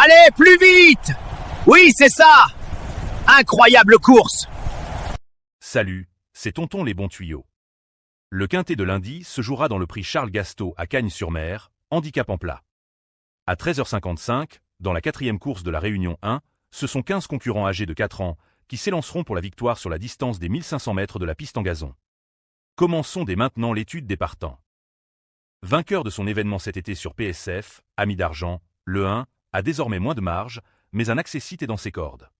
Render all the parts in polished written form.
Allez, plus vite! Oui, c'est ça! Incroyable course! Salut, c'est Tonton les bons tuyaux. Le quintet de lundi se jouera dans le prix Charles Gasteau à Cagnes-sur-Mer, handicap en plat. À 13h55, dans la 4e course de la Réunion 1, ce sont 15 concurrents âgés de 4 ans qui s'élanceront pour la victoire sur la distance des 1500 mètres de la piste en gazon. Commençons dès maintenant l'étude des partants. Vainqueur de son événement cet été sur PSF, Ami d'Argent, le 1 a désormais moins de marge, mais un accessite est dans ses cordes.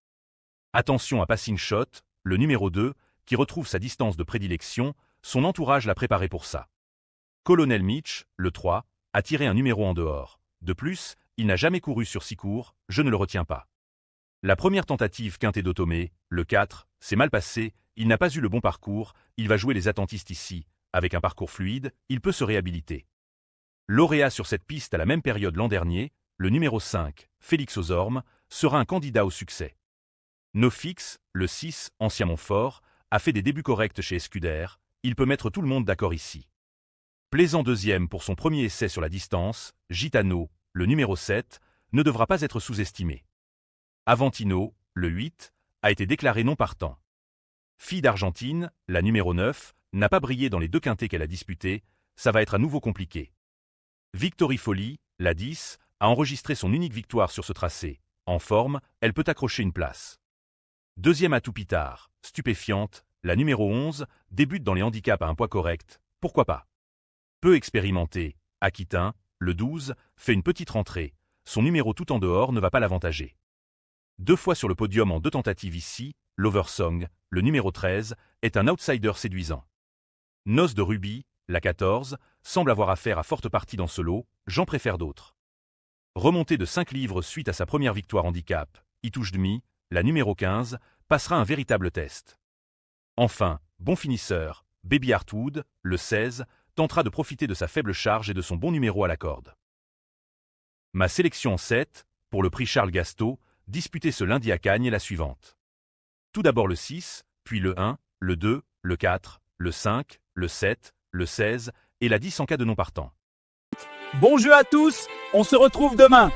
Attention à Passing Shot, le numéro 2, qui retrouve sa distance de prédilection, son entourage l'a préparé pour ça. Colonel Mitch, le 3, a tiré un numéro en dehors. De plus, il n'a jamais couru sur 6 cours, je ne le retiens pas. La première tentative quintet d'Automé, le 4, s'est mal passé, il n'a pas eu le bon parcours, il va jouer les attentistes ici. Avec un parcours fluide, il peut se réhabiliter. Lauréat sur cette piste à la même période l'an dernier, le numéro 5, Félix Ozorme, sera un candidat au succès. Nofix, le 6, ancien Montfort, a fait des débuts corrects chez Escuder, il peut mettre tout le monde d'accord ici. Plaisant deuxième pour son premier essai sur la distance, Gitano, le numéro 7, ne devra pas être sous-estimé. Avantino, le 8, a été déclaré non partant. Fille d'Argentine, la numéro 9, n'a pas brillé dans les 2 quintets qu'elle a disputés, ça va être à nouveau compliqué. Victory Folly, la 10, a enregistré son unique victoire sur ce tracé. En forme, elle peut accrocher une place. Deuxième à tout pitard, Stupéfiante, la numéro 11, débute dans les handicaps à un poids correct, pourquoi pas. Peu expérimenté, Aquitain, le 12, fait une petite rentrée, son numéro tout en dehors ne va pas l'avantager. 2 fois sur le podium en 2 tentatives ici, Loversong, le numéro 13, est un outsider séduisant. Noce de Ruby, la 14, semble avoir affaire à forte partie dans ce lot, j'en préfère d'autres. Remontée de 5 livres suite à sa première victoire handicap, Itouche Demi, la numéro 15, passera un véritable test. Enfin, bon finisseur, Baby Hartwood, le 16, tentera de profiter de sa faible charge et de son bon numéro à la corde. Ma sélection en 7, pour le prix Charles Gasteau, disputé ce lundi à Cagnes est la suivante. Tout d'abord le 6, puis le 1, le 2, le 4, le 5, le 7, le 16 et la 10 en cas de non partant. Bon jeu à tous, on se retrouve demain.